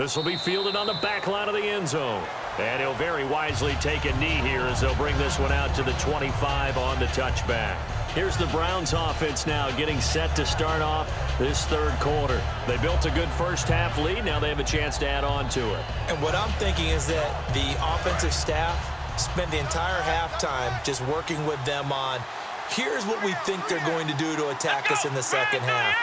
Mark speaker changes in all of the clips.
Speaker 1: This will be fielded on the back line of the end zone. And he'll very wisely take a knee here as they'll bring this one out to the 25 on the touchback. Here's the Browns offense now getting set to start off this third quarter. They built a good first half lead. Now they have a chance to add on to it.
Speaker 2: And what I'm thinking is that the offensive staff spent the entire halftime just working with them on, here's what we think they're going to do to attack us in the second half.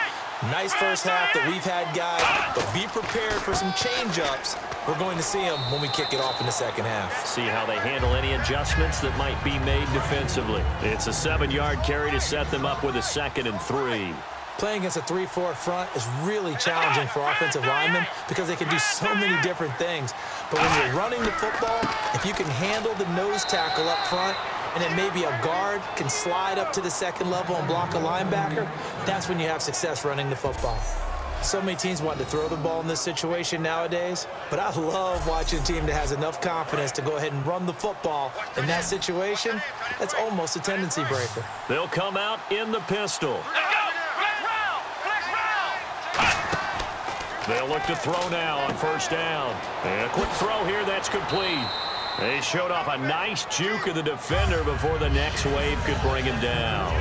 Speaker 2: Nice first half that we've had, guys, but be prepared for some change-ups. We're going to see them when we kick it off in the second half.
Speaker 1: See how they handle any adjustments that might be made defensively. It's a 7-yard carry to set them up with a 2nd and 3.
Speaker 2: Playing against a 3-4 front is really challenging for offensive linemen because they can do so many different things. But when you're running the football, if you can handle the nose tackle up front, and then maybe a guard can slide up to the second level and block a linebacker, that's when you have success running the football. So many teams want to throw the ball in this situation nowadays, but I love watching a team that has enough confidence to go ahead and run the football. In that situation, that's almost a tendency breaker.
Speaker 1: They'll come out in the pistol. They'll look to throw now on first down. And a quick throw here, that's complete. They showed off a nice juke of the defender before the next wave could bring him down.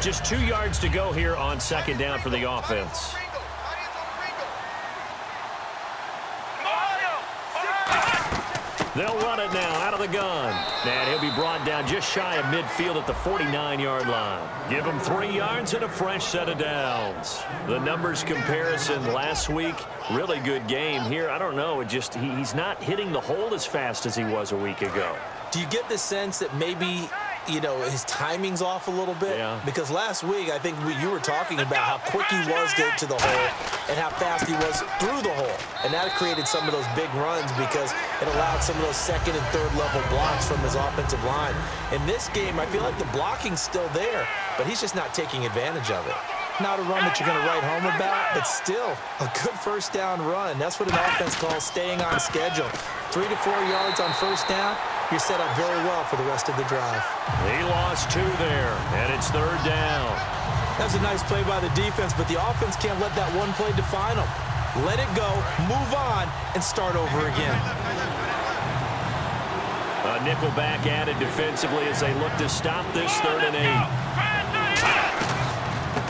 Speaker 1: Just 2 yards to go here on second down for the offense. They'll run it now out of the gun. And he'll be brought down just shy of midfield at the 49-yard line. Give him 3 yards and a fresh set of downs. The numbers comparison last week, really good game here. I don't know, he's not hitting the hole as fast as he was a week ago.
Speaker 2: Do you get the sense that maybe, his timing's off a little bit?
Speaker 1: Yeah.
Speaker 2: Because last week, I think you were talking about how quick he was getting to the hole and how fast he was through the hole. And that created some of those big runs because it allowed some of those second and third level blocks from his offensive line. In this game, I feel like the blocking's still there, but he's just not taking advantage of it. Not a run that you're going to write home about, but still a good first down run. That's what an offense calls staying on schedule. 3 to 4 yards on first down. You're set up very well for the rest of the drive.
Speaker 1: He lost 2 there, and it's third down.
Speaker 2: That's a nice play by the defense, but the offense can't let that one play define them. Let it go, move on, and start over again.
Speaker 1: A nickel back added defensively as they look to stop this 3rd and 8.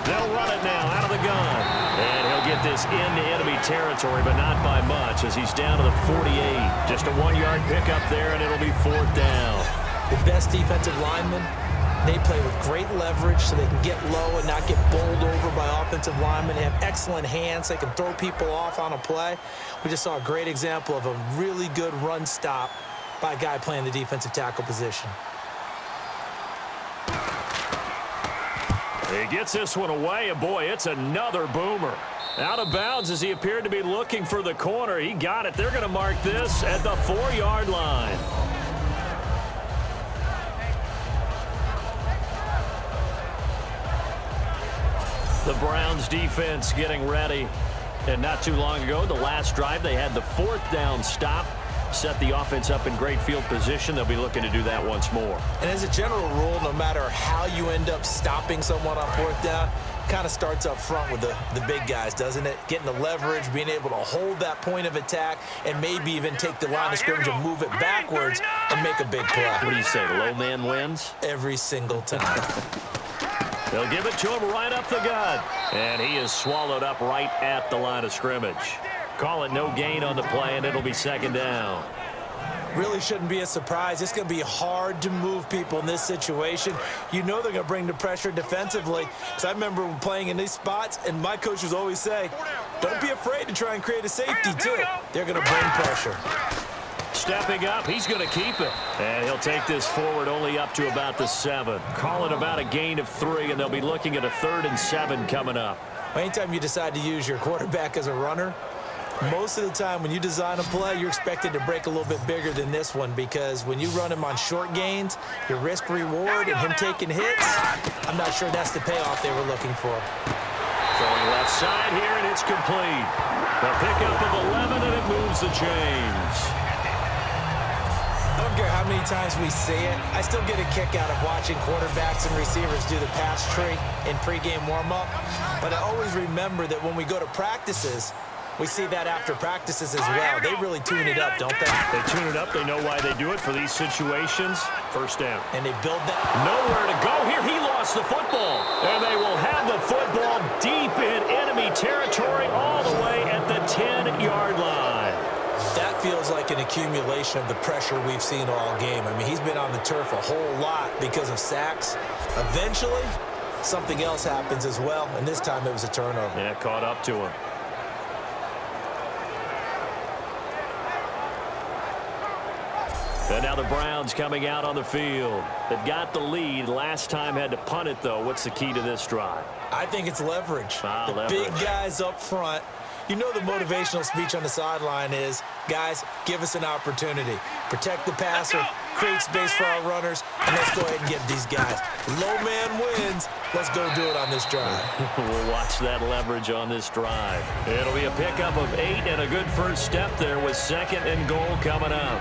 Speaker 1: They'll run it now out of the gun. And he'll get this into enemy territory, but not by much as he's down to the 48. Just a 1-yard pickup there, and it'll be 4th down.
Speaker 2: The best defensive linemen, they play with great leverage so they can get low and not get bowled over by offensive linemen. They have excellent hands. They can throw people off on a play. We just saw a great example of a really good run stop by a guy playing the defensive tackle position.
Speaker 1: He gets this one away, and boy, it's another boomer. Out of bounds as he appeared to be looking for the corner. He got it. They're going to mark this at the 4-yard line. The Browns defense getting ready. And not too long ago, the last drive, they had the 4th down stop. Set the offense up in great field position. They'll be looking to do that once more.
Speaker 2: And as a general rule, no matter how you end up stopping someone on 4th down, kind of starts up front with the big guys, doesn't it? Getting the leverage, being able to hold that point of attack, and maybe even take the line of scrimmage and move it backwards and make a big play.
Speaker 1: What do you say, the low man wins?
Speaker 2: Every single time.
Speaker 1: They'll give it to him right up the gut. And he is swallowed up right at the line of scrimmage. Call it no gain on the play, and it'll be 2nd down.
Speaker 2: Really shouldn't be a surprise. It's going to be hard to move people in this situation. You know they're going to bring the pressure defensively. Because I remember playing in these spots, and my coaches always say, don't be afraid to try and create a safety, too. They're going to bring pressure.
Speaker 1: Stepping up, he's going to keep it. And he'll take this forward only up to about the 7. Call it about a gain of 3, and they'll be looking at a 3rd and 7 coming up.
Speaker 2: Anytime you decide to use your quarterback as a runner, most of the time when you design a play, you're expected to break a little bit bigger than this one because when you run him on short gains, your risk-reward and him taking hits, I'm not sure that's the payoff they were looking for.
Speaker 1: Throwing left side here, and it's complete. The pickup of 11, and it moves the chains.
Speaker 2: I don't care how many times we see it. I still get a kick out of watching quarterbacks and receivers do the pass tree in pregame warm-up. But I always remember that when we go to practices, we see that after practices as well. They really tune it up, don't they?
Speaker 1: They tune it up. They know why they do it for these situations. First down.
Speaker 2: And they build that.
Speaker 1: Nowhere to go here. He lost the football. And they will have the football deep in enemy territory all the way at the 10-yard line.
Speaker 2: That feels like an accumulation of the pressure we've seen all game. I mean, he's been on the turf a whole lot because of sacks. Eventually, something else happens as well, and this time it was a turnover.
Speaker 1: Yeah, caught up to him. And now the Browns coming out on the field. They've got the lead. Last time had to punt it, though. What's the key to this drive?
Speaker 2: I think it's leverage. The big guys up front. You know the motivational speech on the sideline is, guys, give us an opportunity. Protect the passer, create space for our runners, and let's go ahead and get these guys. Low man wins. Let's go do it on this drive.
Speaker 1: We'll watch that leverage on this drive. It'll be a pickup of 8 and a good first step there with 2nd and goal coming up.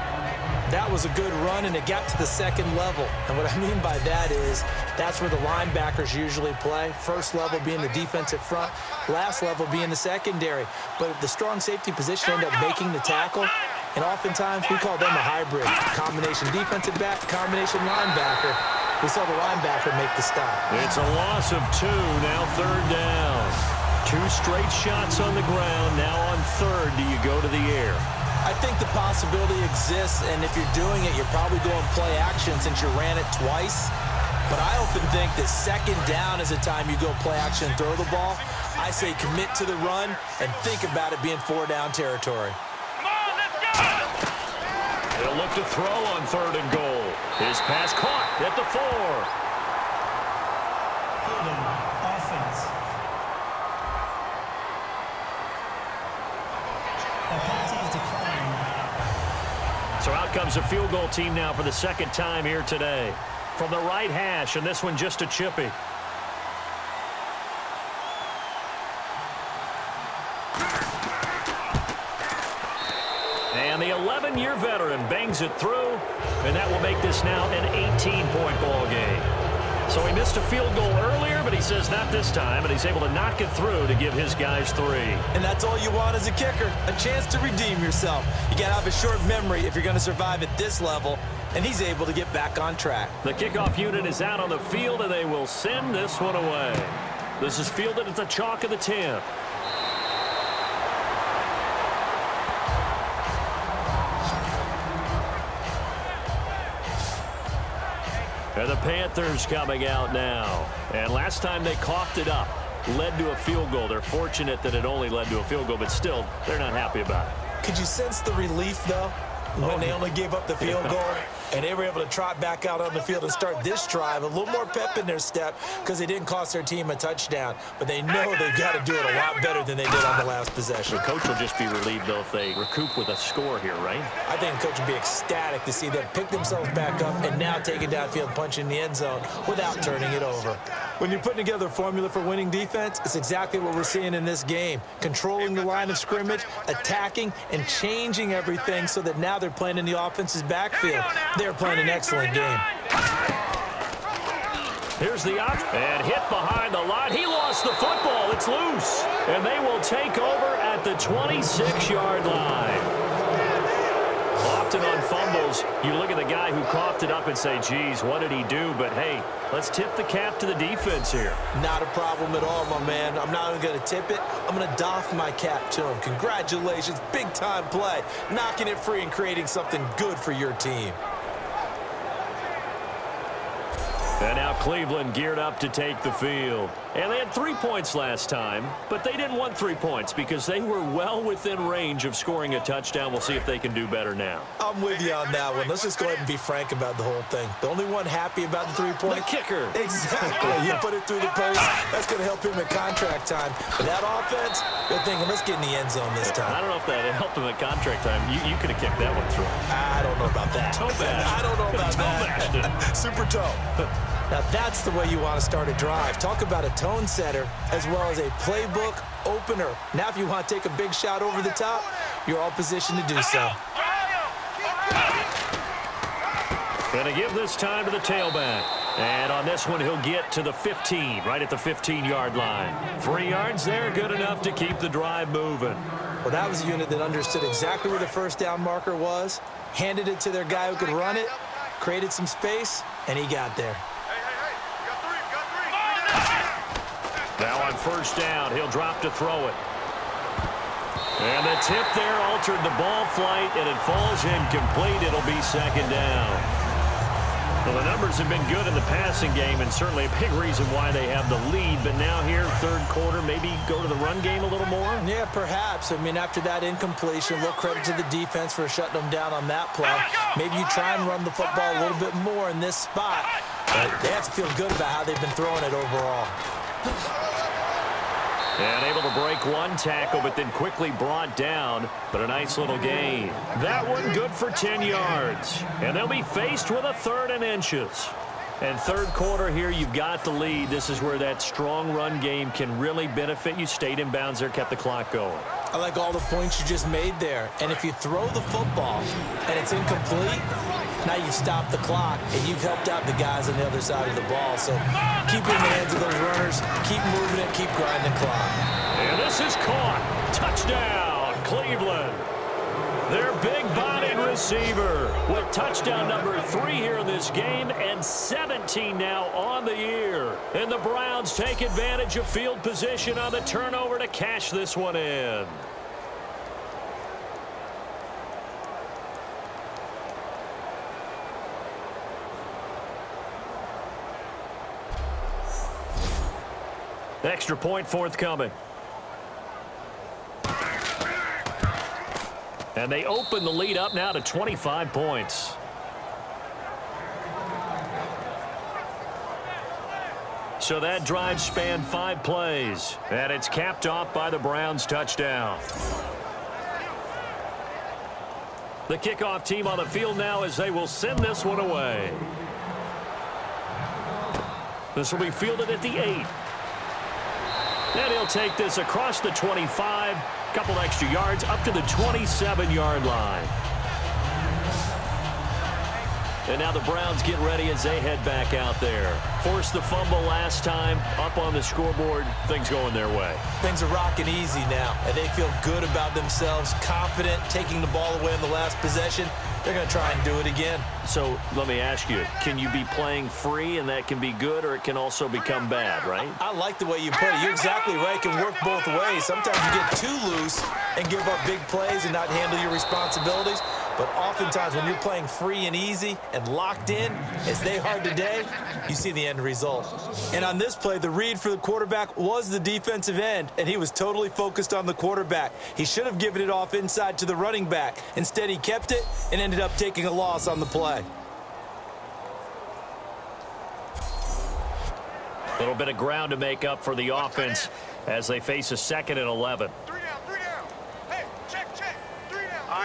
Speaker 2: That was a good run, and it got to the second level. And what I mean by that is that's where the linebackers usually play. First level being the defensive front, last level being the secondary. But the strong safety position ended up making the tackle, and oftentimes we call them a hybrid. Combination defensive back, combination linebacker. We saw the linebacker make the stop.
Speaker 1: It's a loss of 2, now 3rd down. 2 straight shots on the ground. Now on 3rd, do you go to the air?
Speaker 2: I think the possibility exists, and if you're doing it, you're probably going play action since you ran it twice. But I often think that 2nd down is a time you go play action and throw the ball. I say commit to the run and think about it being 4-down territory.
Speaker 1: He'll look to throw on 3rd and goal. His pass caught at the 4.
Speaker 3: Offense. The penalty is declined.
Speaker 1: So out comes a field goal team now for the 2nd time here today. From the right hash, and this one just a chippy. And the 11-year veteran bangs it through, and that will make this now an 18-point ball game. So he missed a field goal earlier, but he says not this time, and he's able to knock it through to give his guys 3.
Speaker 2: And that's all you want as a kicker, a chance to redeem yourself. You got to have a short memory if you're going to survive at this level, and he's able to get back on track.
Speaker 1: The kickoff unit is out on the field, and they will send this one away. This is fielded at the chalk of the 10. And the Panthers coming out now. And last time they coughed it up, led to a field goal. They're fortunate that it only led to a field goal, but still, they're not happy about it.
Speaker 2: Could you sense the relief, though, when they only gave up the field goal? And they were able to trot back out on the field and start this drive. A little more pep in their step because they didn't cost their team a touchdown. But they know they've got to do it a lot better than they did on the last possession.
Speaker 1: The coach will just be relieved, though, if they recoup with a score here, right?
Speaker 2: I think the coach would be ecstatic to see them pick themselves back up and now take it downfield, punch in the end zone without turning it over. When you're putting together a formula for winning defense, it's exactly what we're seeing in this game. Controlling the line of scrimmage, attacking, and changing everything so that now they're playing in the offense's backfield. They're playing an excellent game.
Speaker 1: Here's the option, and hit behind the line. He lost the football. It's loose, and they will take over at the 26-yard line. Often on fumbles, you look at the guy who coughed it up and say, geez, what did he do? But, hey, let's tip the cap to the defense here.
Speaker 2: Not a problem at all, my man. I'm not even going to tip it. I'm going to doff my cap to him. Congratulations, big-time play. Knocking it free and creating something good for your team.
Speaker 1: And now Cleveland geared up to take the field. And they had 3 points last time, but they didn't want 3 points because they were well within range of scoring a touchdown. We'll see if they can do better now.
Speaker 2: I'm with you on that one. Let's just go ahead and be frank about the whole thing. The only one happy about the 3-point?
Speaker 1: The kicker.
Speaker 2: Exactly. You put it through the post. That's going to help him at contract time. But that offense, they're thinking, let's get in the end zone this time.
Speaker 1: I don't know if that helped him at contract time. You could have kicked that one through.
Speaker 2: I don't know about that.
Speaker 1: Toe bash.
Speaker 2: I don't know about that. Super toe. Now that's the way you want to start a drive. Talk about a tone setter as well as a playbook opener. Now if you want to take a big shot over the top, you're all positioned to do so.
Speaker 1: Going to give this time to the tailback. And on this one, he'll get to the 15, right at the 15-yard line. 3 yards there, good enough to keep the drive moving.
Speaker 2: Well, that was a unit that understood exactly where the first down marker was, handed it to their guy who could run it, created some space, and he got there.
Speaker 1: Now on first down, he'll drop to throw it. And the tip there altered the ball flight, and it falls incomplete. It'll be second down. Well, the numbers have been good in the passing game, and certainly a big reason why they have the lead. But now here, third quarter, maybe go to the run game a little more?
Speaker 2: Yeah, perhaps. I mean, after that incompletion, a little credit to the defense for shutting them down on that play. Maybe you try and run the football a little bit more in this spot. But they have to feel good about how they've been throwing it overall.
Speaker 1: And able to break one tackle, but then quickly brought down. But a nice little gain. That one good for 10 yards. And they'll be faced with a 3rd and inches. And third quarter here, you've got the lead. This is where that strong run game can really benefit you. Stayed in bounds there, kept the clock going.
Speaker 2: I like all the points you just made there. And if you throw the football and it's incomplete, now you've stopped the clock and you've helped out the guys on the other side of the ball. So keep in the hands of those runners, keep moving it, keep grinding the clock.
Speaker 1: And this is caught. Touchdown, Cleveland. Their big-bodied receiver with touchdown number 3 here in this game and 17 now on the year. And the Browns take advantage of field position on the turnover to cash this one in. Extra point forthcoming. And they open the lead up now to 25 points. So that drive spanned 5 plays. And it's capped off by the Browns' touchdown. The kickoff team on the field now as they will send this one away. This will be fielded at the 8. And he'll take this across the 25. Couple extra yards up to the 27-yard line. And now the Browns get ready as they head back out there. Forced the fumble last time, up on the scoreboard, things going their way.
Speaker 2: Things are rocking easy now, and they feel good about themselves, confident, taking the ball away in the last possession. They're going to try and do it again.
Speaker 1: So let me ask you, can you be playing free and that can be good, or it can also become bad, right?
Speaker 2: I like the way you put it. You're exactly right. It can work both ways. Sometimes you get too loose and give up big plays and not handle your responsibilities. But oftentimes when you're playing free and easy and locked in, as they are today, you see the end result. And on this play, the read for the quarterback was the defensive end, and he was totally focused on the quarterback. He should have given it off inside to the running back. Instead, he kept it and ended up taking a loss on the play.
Speaker 1: A little bit of ground to make up for the offense as they face a 2nd and 11.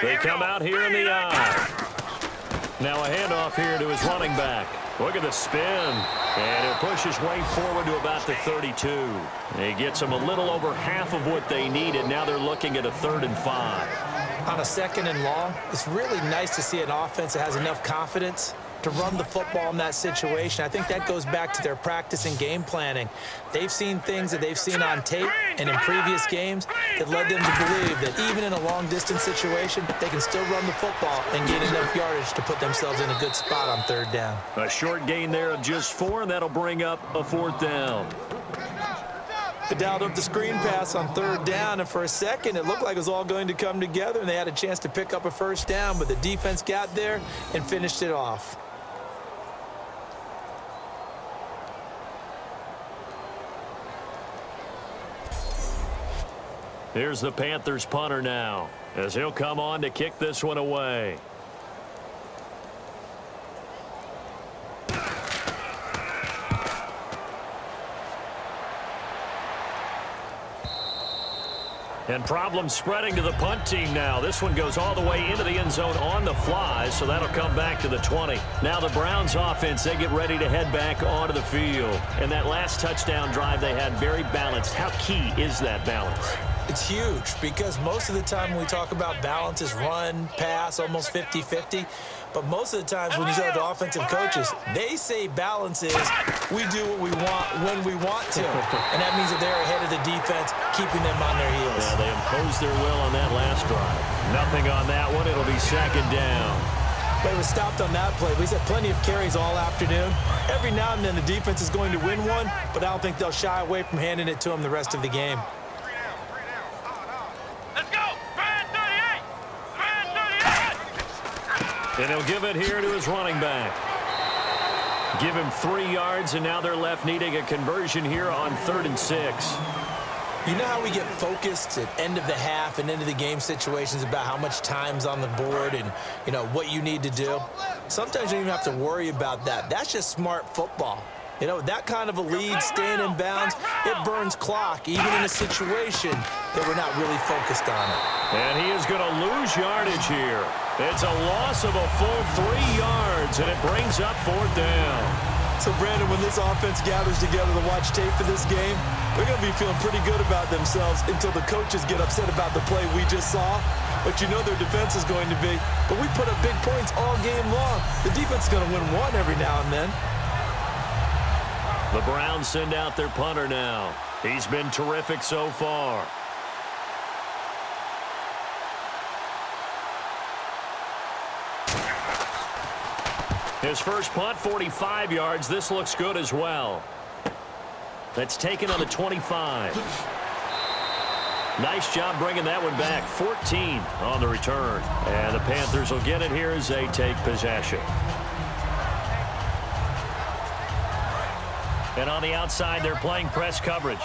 Speaker 1: They come out here in the eye. Now a handoff here to his running back. Look at the spin. And he'll push his way forward to about the 32. He gets them a little over half of what they needed. Now they're looking at a 3rd and 5.
Speaker 2: On a 2nd and long, it's really nice to see an offense that has enough confidence to run the football in that situation. I think that goes back to their practice and game planning. They've seen things that they've seen on tape and in previous games that led them to believe that even in a long-distance situation, they can still run the football and gain enough yardage to put themselves in a good spot on 3rd down.
Speaker 1: A short gain there of just 4, and that'll bring up a 4th down.
Speaker 2: They dialed up the screen pass on 3rd down, and for a second, it looked like it was all going to come together, and they had a chance to pick up a 1st down, but the defense got there and finished it off.
Speaker 1: Here's the Panthers punter now, as he'll come on to kick this one away. And problems spreading to the punt team now. This one goes all the way into the end zone on the fly, so that'll come back to the 20. Now the Browns offense, they get ready to head back onto the field. And that last touchdown drive they had very balanced. How key is that balance?
Speaker 2: It's huge because most of the time when we talk about balance is run, pass, almost 50-50. But most of the times when you talk to offensive coaches, they say balance is we do what we want when we want to. And that means that they're ahead of the defense, keeping them on their heels.
Speaker 1: Yeah, they imposed their will on that last drive. Nothing on that one. It'll be second down.
Speaker 2: But it was stopped on that play. We had plenty of carries all afternoon. Every now and then the defense is going to win one, but I don't think they'll shy away from handing it to them the rest of the game.
Speaker 1: And he'll give it here to his running back. Give him 3 yards, and now they're left needing a conversion here on 3rd and 6.
Speaker 2: You know how we get focused at end of the half and end of the game situations about how much time's on the board and, you know, what you need to do? Sometimes you don't even have to worry about that. That's just smart football. You know, that kind of a lead, staying in bounds, it burns clock, even in a situation that we're not really focused on it.
Speaker 1: And he is going to lose yardage here. It's a loss of a full 3 yards, and it brings up 4th down.
Speaker 2: So, Brandon, when this offense gathers together to watch tape for this game, they're going to be feeling pretty good about themselves until the coaches get upset about the play we just saw. But you know their defense is going to be. But we put up big points all game long. The defense is going to win one every now and then.
Speaker 1: The Browns send out their punter now. He's been terrific so far. His first punt, 45 yards. This looks good as well. That's taken on the 25. Nice job bringing that one back. 14 on the return. And the Panthers will get it here as they take possession. And on the outside, they're playing press coverage.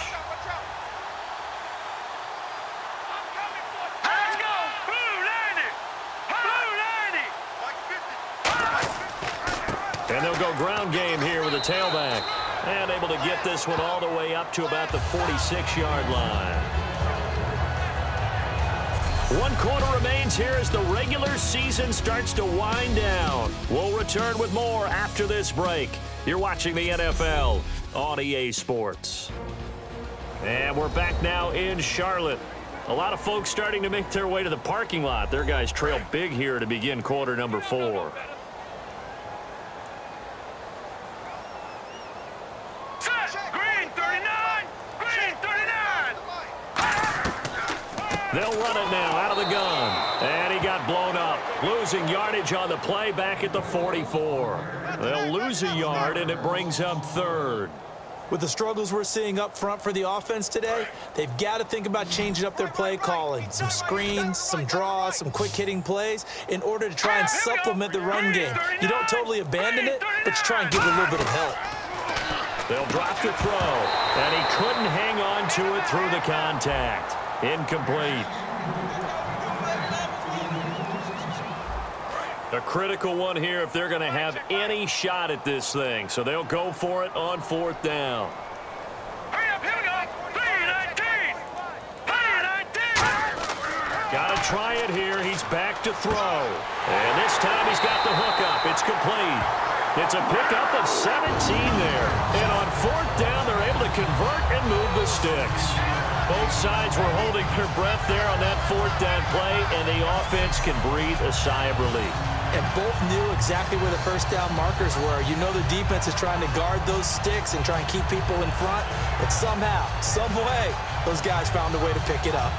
Speaker 1: And they'll go ground game here with a tailback. And able to get this one all the way up to about the 46-yard line. 1 quarter remains here as the regular season starts to wind down. We'll return with more after this break. You're watching the NFL on EA Sports. And we're back now in Charlotte. A lot of folks starting to make their way to the parking lot. Their guys trail big here to begin quarter number 4. They'll run it now out of the gun. And he got blown up. Losing yardage on the play back at the 44. They'll lose a yard, and it brings up 3rd.
Speaker 2: With the struggles we're seeing up front for the offense today, they've got to think about changing up their play calling. Some screens, some draws, some quick-hitting plays in order to try and supplement the run game. You don't totally abandon it, but you try and give it a little bit of help.
Speaker 1: They'll drop the throw, and he couldn't hang on to it through the contact. Incomplete. A critical one here if they're going to have any shot at this thing. So they'll go for it on 4th down.
Speaker 4: Hurry up, here we go. 3-19. 3-19.
Speaker 1: Got to try it here. He's back to throw. And this time he's got the hook up. It's complete. It's a pickup of 17 there. And on 4th down, they're able to convert and move the sticks. Both sides were holding their breath there on that 4th down play, and the offense can breathe a sigh of relief.
Speaker 2: And both knew exactly where the first down markers were. You know the defense is trying to guard those sticks and try and keep people in front, but somehow, some way, those guys found a way to pick it up.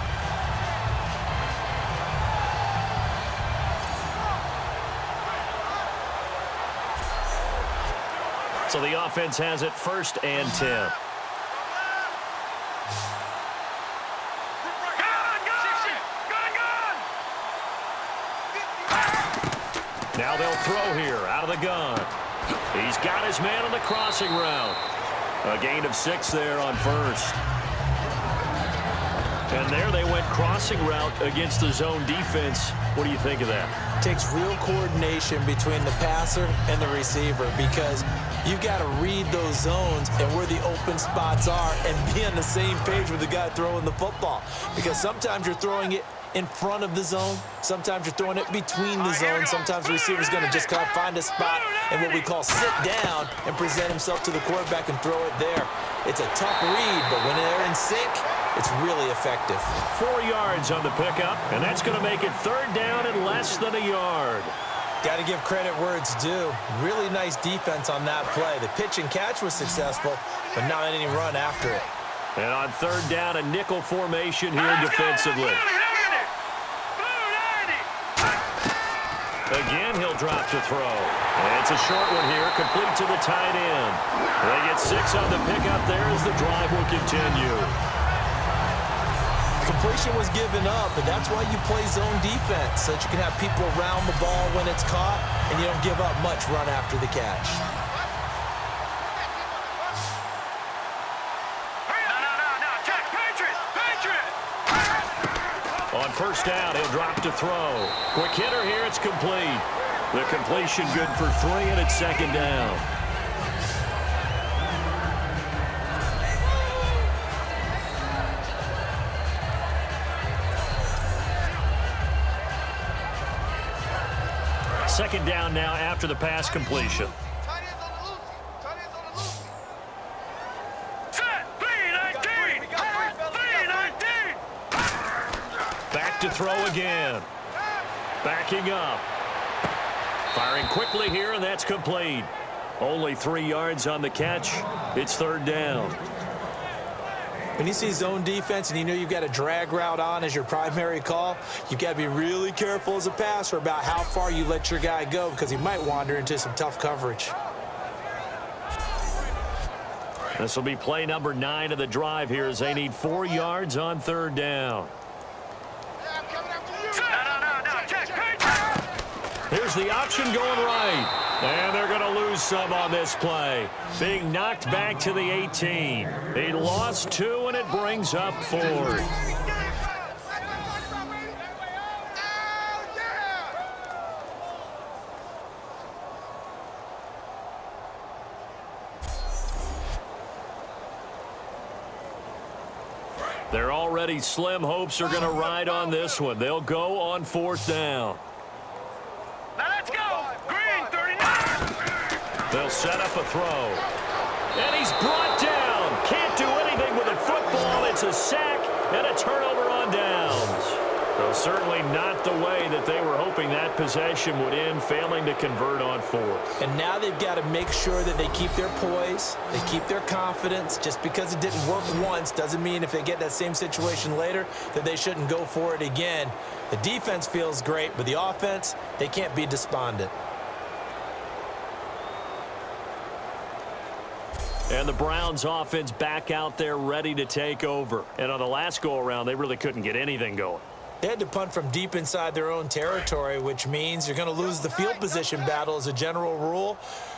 Speaker 1: So the offense has it 1st and 10. Now they'll throw here out of the gun. He's got his man on the crossing route. A gain of 6 there on 1st. And there they went crossing route against the zone defense. What do you think of that?
Speaker 2: It takes real coordination between the passer and the receiver because you've got to read those zones and where the open spots are and be on the same page with the guy throwing the football. Because sometimes you're throwing it in front of the zone. Sometimes you're throwing it between the zones. Sometimes the receiver's going to just kind of find a spot and what we call sit down and present himself to the quarterback and throw it there. It's a tough read, but when they're in sync, it's really effective.
Speaker 1: 4 yards on the pickup, and that's going to make it third down and less than a yard.
Speaker 2: Got to give credit where it's due. Really nice defense on that play. The pitch and catch was successful, but not any run after it.
Speaker 1: And on third down, a nickel formation here defensively. Again, he'll drop to throw. And it's a short one here, complete to the tight end. They get 6 on the pickup there as the drive will continue.
Speaker 2: Completion was given up, and that's why you play zone defense, so that you can have people around the ball when it's caught, and you don't give up much run after the catch.
Speaker 1: On first down, he'll drop to throw. Quick hitter here, it's complete. The completion good for 3, and it's second down. Second down now after the pass completion. Back to throw again. Backing up. Firing quickly here, and that's complete. Only 3 yards on the catch. It's third down.
Speaker 2: When you see zone defense and you know you've got a drag route on as your primary call, you've got to be really careful as a passer about how far you let your guy go because he might wander into some tough coverage.
Speaker 1: This will be play number 9 of the drive here as they need 4 yards on third down. Here's the option going right. And they're going to lose some on this play. Being knocked back to the 18. He lost 2, and it brings up 4th. Their already slim hopes are going to ride on this one. They'll go on 4th down.
Speaker 4: Now let's go. Green 39.
Speaker 1: They'll set up a throw. And he's brought down. Can't do anything with a football. It's a sack and a turnover on downs. So certainly not the way that they were hoping that possession would end, failing to convert on 4th.
Speaker 2: And now they've got to make sure that they keep their poise, they keep their confidence. Just because it didn't work once doesn't mean if they get that same situation later that they shouldn't go for it again. The defense feels great, but the offense, they can't be despondent.
Speaker 1: And the Browns offense back out there ready to take over. And on the last go-around, they really couldn't get anything going.
Speaker 2: They had to punt from deep inside their own territory, which means you're going to lose the field position battle as a general rule.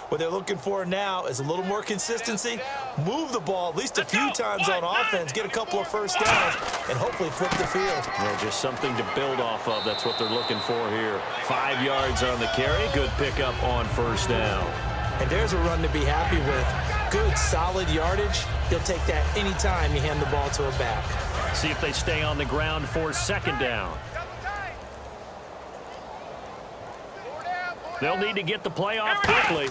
Speaker 2: What they're looking for now is a little more consistency, move the ball at least a few times on offense, get a couple of first downs, and hopefully flip the field.
Speaker 1: Well, just something to build off of. That's what they're looking for here. 5 yards on the carry. Good pickup on first down.
Speaker 2: And there's a run to be happy with. Good, solid yardage. He'll take that anytime you hand the ball to a back.
Speaker 1: See if they stay on the ground for second down. They'll need to get the play off quickly.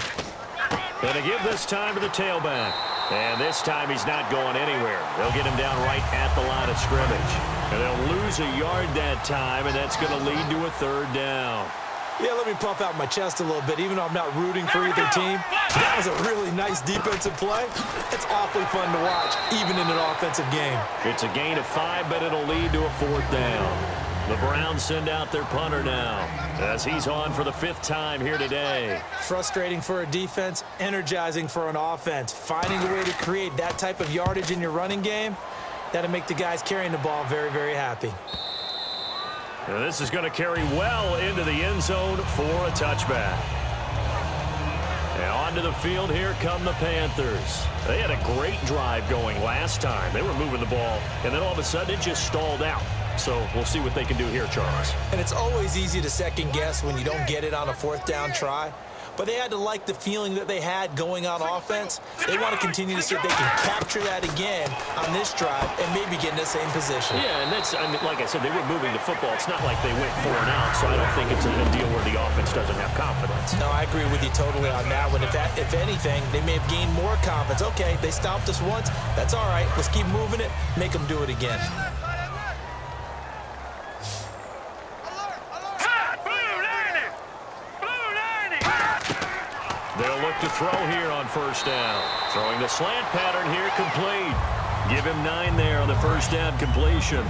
Speaker 1: And to give this time to the tailback. And this time he's not going anywhere. They'll get him down right at the line of scrimmage. And they'll lose a yard that time, and that's going to lead to a third down.
Speaker 2: Yeah, let me puff out my chest a little bit, even though I'm not rooting for either team. That was a really nice defensive play. It's awfully fun to watch, even in an offensive game.
Speaker 1: It's a gain of 5, but it'll lead to a 4th down. The Browns send out their punter now, as he's on for the 5th time here today.
Speaker 2: Frustrating for a defense, energizing for an offense. Finding a way to create that type of yardage in your running game, that'll make the guys carrying the ball very, very happy.
Speaker 1: And this is going to carry well into the end zone for a touchback. And onto the field, here come the Panthers. They had a great drive going last time. They were moving the ball, and then all of a sudden it just stalled out. So we'll see what they can do here, Charles.
Speaker 2: And it's always easy to second guess when you don't get it on a 4th down try. but they had to like the feeling that they had going on offense. They want to continue to see if they can capture that again on this drive and maybe get in the same position.
Speaker 1: Yeah, and that's, I mean, like I said, they were moving the football. It's not like they went 4 and out, so I don't think it's a deal where the offense doesn't have confidence.
Speaker 2: No, I agree with you totally on that one. If anything, they may have gained more confidence. Okay, they stopped us once. That's all right. Let's keep moving it. Make them do it again.
Speaker 1: They'll look to throw here on first down. Throwing the slant pattern here, complete. Give him 9 there on the first down completion.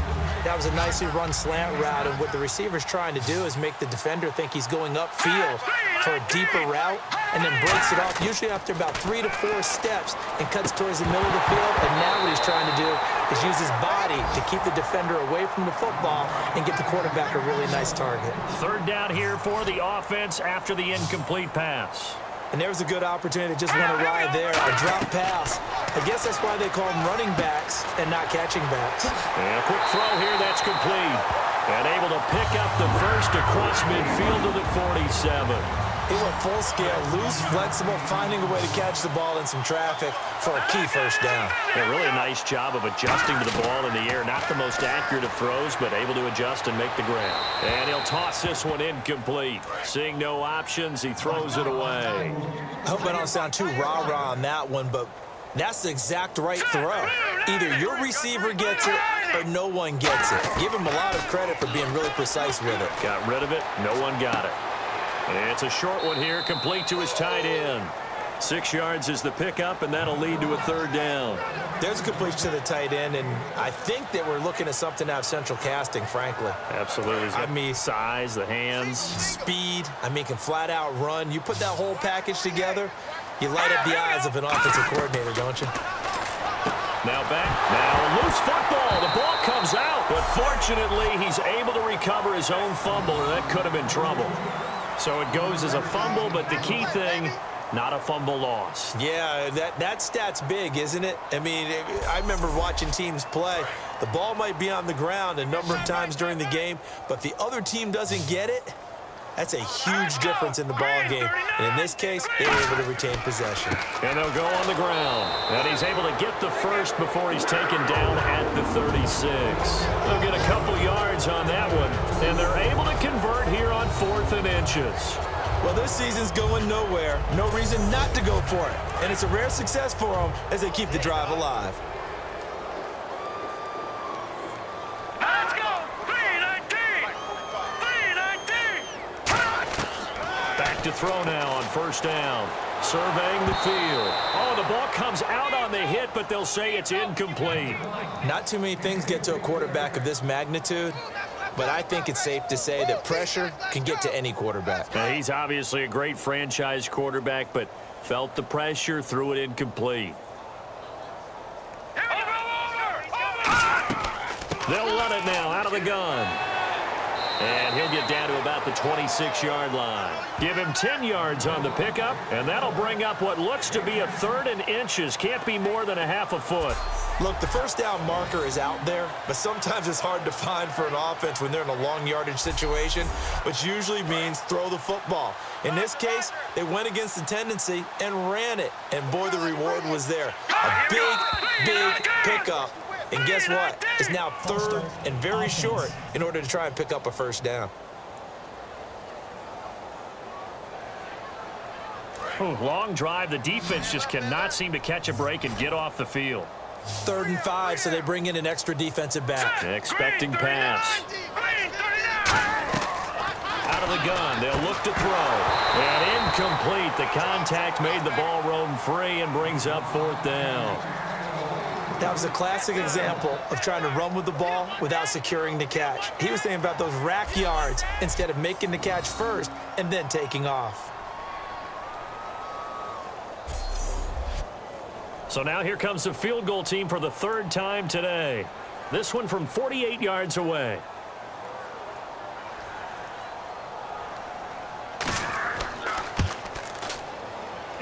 Speaker 2: That was a nicely run slant route, and what the receiver's trying to do is make the defender think he's going upfield for a deeper route, and then breaks it off, usually after about 3 to 4 steps, and cuts towards the middle of the field. And now what he's trying to do is use his body to keep the defender away from the football and get the quarterback a really nice target.
Speaker 1: Third down here for the offense after the incomplete pass.
Speaker 2: And there's a good opportunity to just want to ride there. A drop pass. I guess that's why they call them running backs and not catching backs.
Speaker 1: And a quick throw here, that's complete. And able to pick up the first across midfield to the 47.
Speaker 2: He went full scale, loose, flexible, finding a way to catch the ball in some traffic for a key first down.
Speaker 1: A really nice job of adjusting to the ball in the air. Not the most accurate of throws, but able to adjust and make the grab. And he'll toss this one incomplete. Seeing no options, he throws it away.
Speaker 2: I hope I don't sound too rah-rah on that one, but that's the exact right throw. Either your receiver gets it or no one gets it. Give him a lot of credit for being really precise with it.
Speaker 1: Got rid of it. No one got it. And it's a short one here, complete to his tight end. 6 yards is the pickup, and that'll lead to a third down.
Speaker 2: There's a completion to the tight end, and I think that we're looking at something out of central casting, frankly.
Speaker 1: Absolutely.
Speaker 2: I mean,
Speaker 1: size, the hands.
Speaker 2: Speed. I mean, can flat out run. You put that whole package together, you light up the eyes of an offensive coordinator, don't you?
Speaker 1: Now back. Now loose football. The ball comes out, but fortunately he's able to recover his own fumble, or that could have been trouble. So it goes as a fumble, but the key thing, not a fumble loss.
Speaker 2: Yeah, that stat's big, isn't it? I mean, I remember watching teams play. The ball might be on the ground a number of times during the game, but the other team doesn't get it. That's a huge difference in the ball game. And in this case, they were able to retain possession.
Speaker 1: And they'll go on the ground. And he's able to get the first before he's taken down at the 36. They'll get a couple yards on that one. And they're able to convert here on 4th and inches.
Speaker 2: Well, this season's going nowhere. No reason not to go for it. And it's a rare success for them as they keep the drive alive.
Speaker 4: Let's go! 319! 319!
Speaker 1: Back to throw now on first down. Surveying the field. Oh, the ball comes out on the hit, but they'll say it's incomplete.
Speaker 2: Not too many things get to a quarterback of this magnitude, but I think it's safe to say that pressure can get to any quarterback.
Speaker 1: Now, he's obviously a great franchise quarterback, but felt the pressure, threw it incomplete. They'll run it now out of the gun. And he'll get down to about the 26-yard line. Give him 10 yards on the pickup, and that'll bring up what looks to be a 3rd and inches. Can't be more than a half a foot.
Speaker 2: Look, the first down marker is out there, but sometimes it's hard to find for an offense when they're in a long yardage situation, which usually means throw the football. In this case, they went against the tendency and ran it, and boy, the reward was there. A big pickup. And guess what? It's now 3rd and very short in order to try and pick up a first down.
Speaker 1: Long drive. The defense just cannot seem to catch a break and get off the field.
Speaker 2: 3rd and 5, so they bring in an extra defensive back.
Speaker 1: Expecting pass. Out of the gun. They'll look to throw. And incomplete. The contact made the ball roam free and brings up 4th down.
Speaker 2: That was a classic example of trying to run with the ball without securing the catch. He was thinking about those rack yards instead of making the catch first and then taking off.
Speaker 1: So now here comes the field goal team for the 3rd time today. This one from 48 yards away.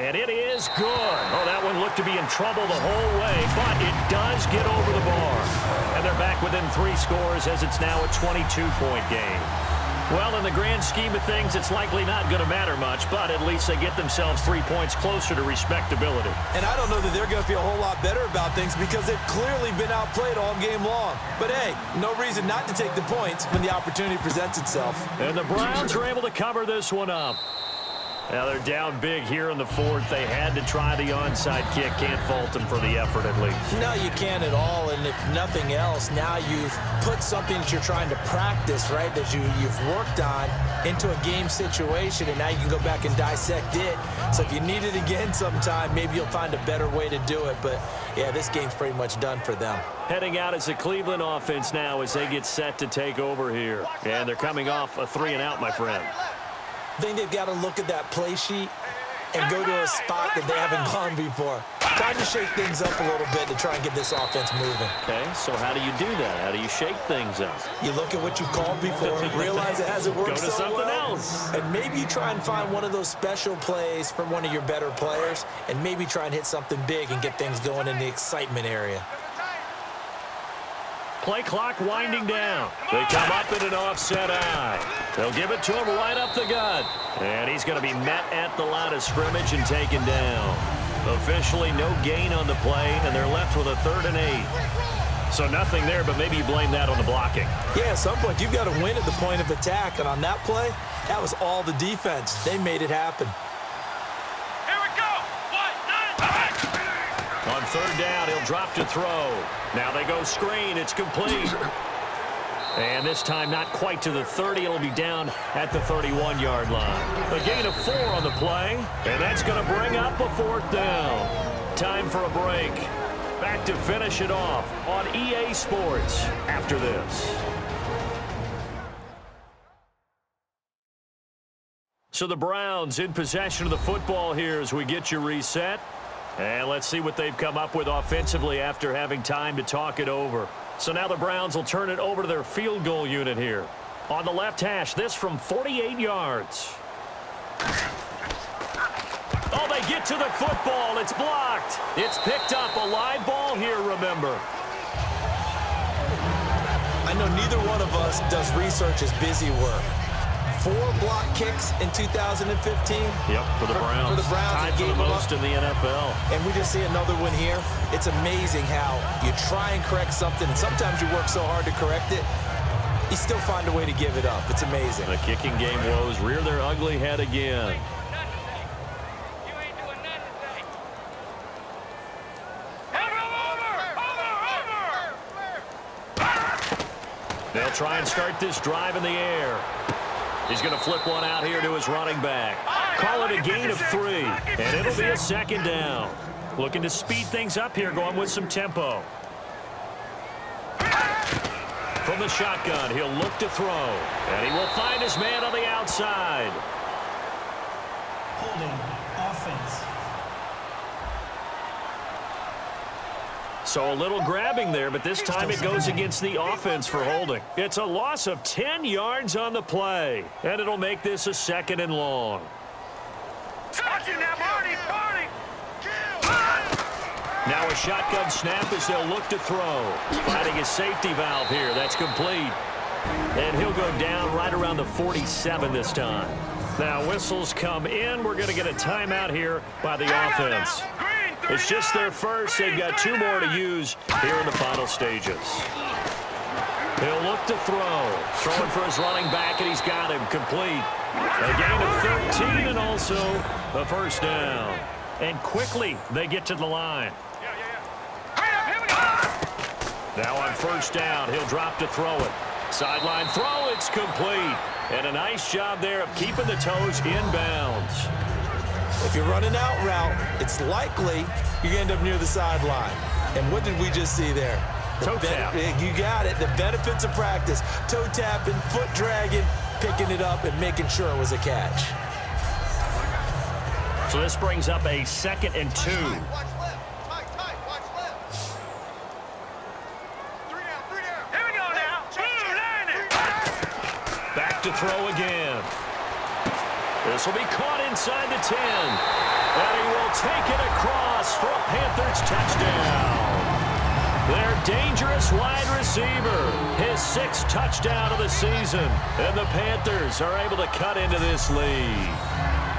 Speaker 1: And it is good. Oh, that one looked to be in trouble the whole way, but it does get over the bar. And they're back within 3 scores as it's now a 22-point game. Well, in the grand scheme of things, it's likely not going to matter much, but at least they get themselves 3 points closer to respectability.
Speaker 2: And I don't know that they're going to feel a whole lot better about things because they've clearly been outplayed all game long. But, hey, no reason not to take the points when the opportunity presents itself.
Speaker 1: And the Browns are able to cover this one up. Now they're down big here in the fourth. They had to try the onside kick. Can't fault them for the effort at least.
Speaker 2: No, you can't at all. And if nothing else, now you've put something that you're trying to practice, right, that you've worked on into a game situation, and now you can go back and dissect it. So if you need it again sometime, maybe you'll find a better way to do it. But, yeah, this game's pretty much done for them.
Speaker 1: Heading out is the Cleveland offense now as they get set to take over here. And they're coming off a 3-and-out, my friend.
Speaker 2: I think they've got to look at that play sheet and go to a spot that they haven't gone before. Trying to shake things up a little bit to try and get this offense moving.
Speaker 1: Okay, so how do you do that? How do you shake things up?
Speaker 2: You look at what you called before, realize it hasn't worked
Speaker 1: Go to
Speaker 2: so
Speaker 1: something
Speaker 2: well,
Speaker 1: else.
Speaker 2: and maybe you try and find one of those special plays from one of your better players, and maybe try and hit something big and get things going in the excitement area.
Speaker 1: Play clock winding down. They come up in an offset eye. They'll give it to him right up the gut. And he's going to be met at the line of scrimmage and taken down. Officially no gain on the play, and they're left with a 3rd and 8. So nothing there, but maybe you blame that on the blocking.
Speaker 2: Yeah, at some point you've got to win at the point of attack, and on that play, that was all the defense. They made it happen.
Speaker 4: Here we go. 1, 9, 9.
Speaker 1: On 3rd down, he'll drop to throw. Now they go screen. It's complete. And this time not quite to the 30. It'll be down at the 31-yard line. A gain of 4 on the play, and that's going to bring up a 4th down. Time for a break. Back to finish it off on EA Sports after this. So the Browns in possession of the football here as we get you reset. And let's see what they've come up with offensively after having time to talk it over. So now the Browns will turn it over to their field goal unit here. On the left hash, this from 48 yards. Oh, they get to the football. It's blocked. It's picked up. A live ball here, remember.
Speaker 2: I know neither one of us does research as busy work. 4 block kicks in 2015.
Speaker 1: Yep, for the Browns.
Speaker 2: For the Browns.
Speaker 1: Tied for the most in the NFL.
Speaker 2: And we just see another one here. It's amazing how you try and correct something, and sometimes you work so hard to correct it, you still find a way to give it up. It's amazing.
Speaker 1: The kicking game woes rear their ugly head again.
Speaker 4: You ain't doing nothing today. Over!
Speaker 1: They'll try and start this drive in the air. He's going to flip one out here to his running back. Call it a gain of 3, and it'll be a 2nd down. Looking to speed things up here, going with some tempo. From the shotgun, he'll look to throw, and he will find his man on the outside.
Speaker 3: Holding offense.
Speaker 1: So a little grabbing there, but this time it goes against the offense for holding. It's a loss of 10 yards on the play, and it'll make this a 2nd and long.
Speaker 4: Touching that Marty, Marty!
Speaker 1: Now a shotgun snap as they'll look to throw. Finding his safety valve here. That's complete. And he'll go down right around the 47 this time. Now whistles come in. We're going to get a timeout here by the offense. It's just their first. They've got 2 more to use here in the final stages. He'll look to throw. Throwing for his running back, and he's got him complete. A gain of 13 and also a 1st down. And quickly they get to the line. Now on 1st down, he'll drop to throw it. Sideline throw, it's complete. And a nice job there of keeping the toes inbounds.
Speaker 2: If you're running out route, it's likely you're going to end up near the sideline. And what did we just see there?
Speaker 1: Toe tap.
Speaker 2: You got it. The benefits of practice. Toe tapping, foot dragging, picking it up, and making sure it was a catch.
Speaker 1: So this brings up a 2nd and 2.
Speaker 4: Watch left. Tight. Watch left. 3 down. Here we go now.
Speaker 1: Back to throw again. This will be caught inside the 10. And he will take it across for a Panthers touchdown. They're dangerous wide receiver. His 6th touchdown of the season. And the Panthers are able to cut into this lead.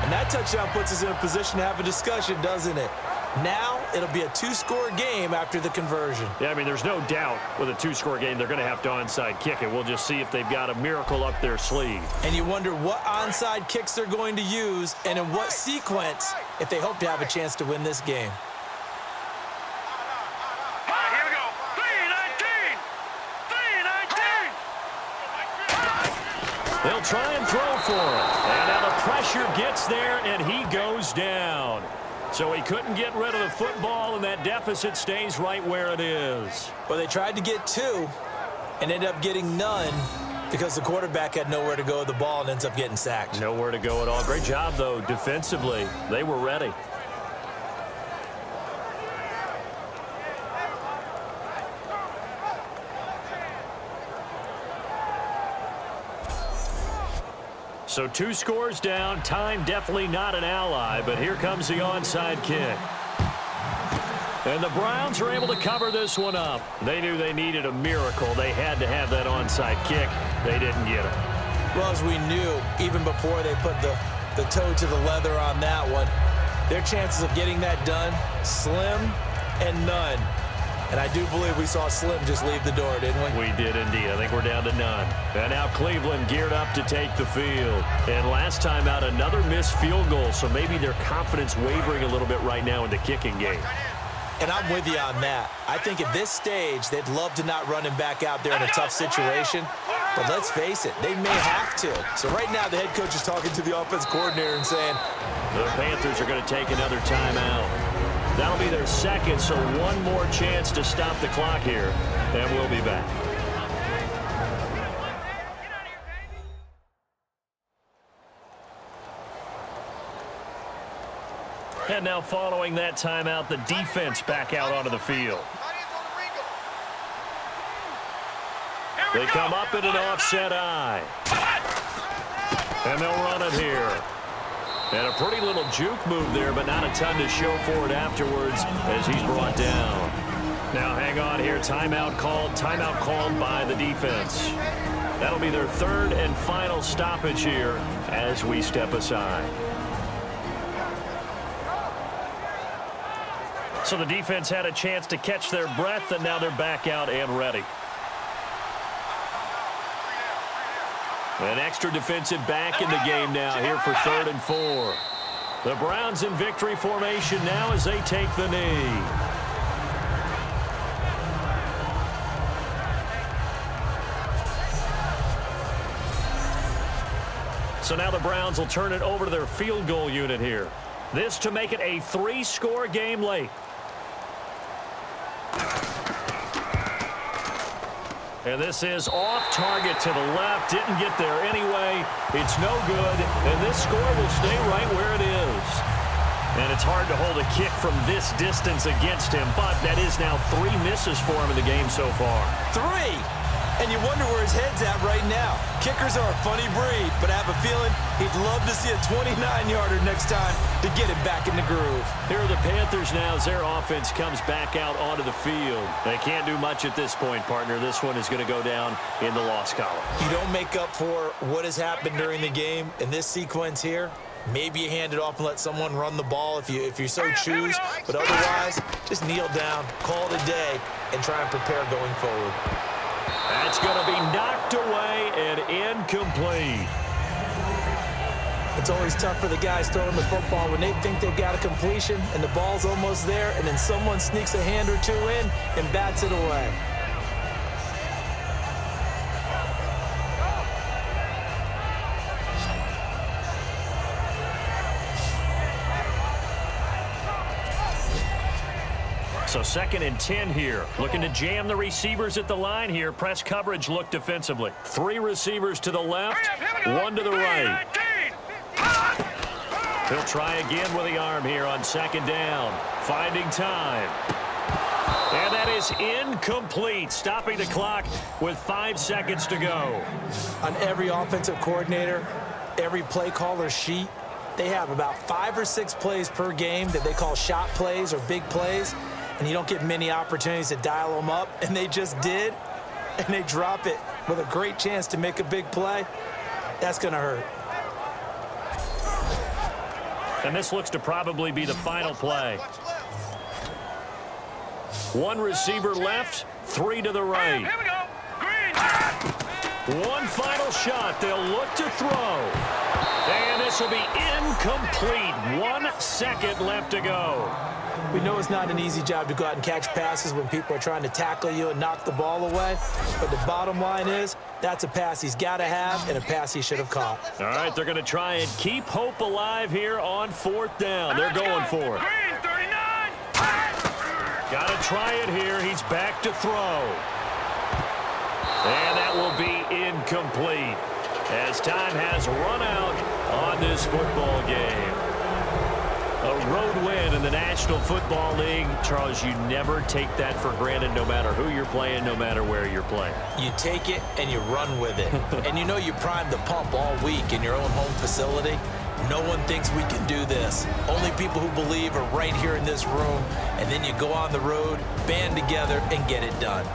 Speaker 2: And that touchdown puts us in a position to have a discussion, doesn't it? Now it'll be a 2-score game after the conversion.
Speaker 1: Yeah, I mean, there's no doubt with a 2-score game they're going to have to onside kick it. We'll just see if they've got a miracle up their sleeve.
Speaker 2: And you wonder what onside kicks they're going to use and in what sequence if they hope to have a chance to win this game.
Speaker 4: Here we go. 3-19.
Speaker 1: They'll try and throw for it. And now the pressure gets there, and he goes down. So he couldn't get rid of the football, and that deficit stays right where it is.
Speaker 2: Well, they tried to get 2 and ended up getting none because the quarterback had nowhere to go with the ball and ends up getting sacked.
Speaker 1: Nowhere to go at all. Great job, though, defensively. They were ready. So 2 scores down. Time definitely not an ally, but here comes the onside kick. And the Browns are able to cover this one up. They knew they needed a miracle. They had to have that onside kick. They didn't get it.
Speaker 2: Well, as we knew, even before they put the toe to the leather on that one, their chances of getting that done, slim and none. And I do believe we saw Slim just leave the door, didn't we?
Speaker 1: We did indeed. I think we're down to none. And now Cleveland geared up to take the field. And last time out, another missed field goal, so maybe their confidence wavering a little bit right now in the kicking game.
Speaker 2: And I'm with you on that. I think at this stage, they'd love to not run him back out there in a tough situation. But let's face it, they may have to. So right now, the head coach is talking to the offense coordinator and saying,
Speaker 1: the Panthers are going to take another timeout. That'll be their 2nd, so one more chance to stop the clock here, and we'll be back. And now following that timeout, the defense back out onto the field. They come up in an offset eye. And they'll run it here. And a pretty little juke move there, but not a ton to show for it afterwards as he's brought down. Now hang on here. Timeout called by the defense. That'll be their 3rd and final stoppage here as we step aside. So the defense had a chance to catch their breath, and now they're back out and ready. An extra defensive back in the game now here for 3rd and 4. The Browns in victory formation now as they take the knee. So now the Browns will turn it over to their field goal unit here. This to make it a 3-score game late. And this is off target to the left. Didn't get there anyway. It's no good. And this score will stay right where it is. And it's hard to hold a kick from this distance against him, but that is now 3 misses for him in the game so far.
Speaker 2: 3! And you wonder where his head's at right now. Kickers are a funny breed, but I have a feeling he'd love to see a 29-yarder next time to get him back in the groove.
Speaker 1: Here are the Panthers now as their offense comes back out onto the field. They can't do much at this point, partner. This one is going to go down in the loss column.
Speaker 2: You don't make up for what has happened during the game in this sequence here. Maybe you hand it off and let someone run the ball if you so choose. But otherwise, just kneel down, call it a day, and try and prepare going forward.
Speaker 1: That's going to be knocked away and incomplete.
Speaker 2: It's always tough for the guys throwing the football when they think they've got a completion and the ball's almost there, and then someone sneaks a hand or 2 in and bats it away.
Speaker 1: So 2nd and 10 here. Looking to jam the receivers at the line here. Press coverage look defensively. 3 receivers to the left, 1 to the right. He'll try again with the arm here on 2nd down. Finding time. And that is incomplete. Stopping the clock with 5 seconds to go.
Speaker 2: On every offensive coordinator, every play caller sheet, they have about 5 or 6 plays per game that they call shot plays or big plays. and you don't get many opportunities to dial them up, and they just did, and they drop it with a great chance to make a big play, that's going to hurt.
Speaker 1: And this looks to probably be the final play. One receiver left, 3 to the right.
Speaker 4: Here we go. Green.
Speaker 1: One final shot. They'll look to throw. And this will be incomplete. 1 second left to go.
Speaker 2: We know it's not an easy job to go out and catch passes when people are trying to tackle you and knock the ball away. But the bottom line is, that's a pass he's got to have and a pass he should have caught.
Speaker 1: All right, they're going to try and keep hope alive here on 4th down. They're going for it.
Speaker 4: Green, 39.
Speaker 1: Got to try it here. He's back to throw. And that will be incomplete as time has run out on this football game. A road win in the National Football League. Charles, you never take that for granted no matter who you're playing, no matter where you're playing.
Speaker 2: You take it and you run with it. And you know you primed the pump all week in your own home facility. No one thinks we can do this. Only people who believe are right here in this room. And then you go on the road, band together, and get it done.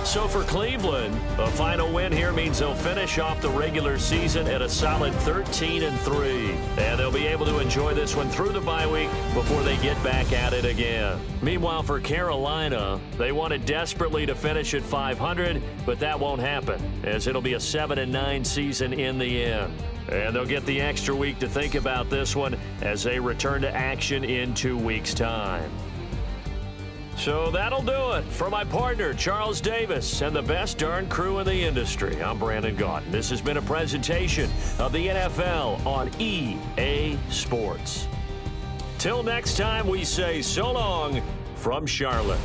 Speaker 1: So for Cleveland, a final win here means they'll finish off the regular season at a solid 13-3. And they'll be able to enjoy this one through the bye week before they get back at it again. Meanwhile, for Carolina, they wanted desperately to finish at 500, but that won't happen, as it'll be a 7-9 season in the end. And they'll get the extra week to think about this one as they return to action in 2 weeks' time. So that'll do it. For my partner, Charles Davis, and the best darn crew in the industry, I'm Brandon Gaudin. This has been a presentation of the NFL on EA Sports. Till next time, we say so long from Charlotte.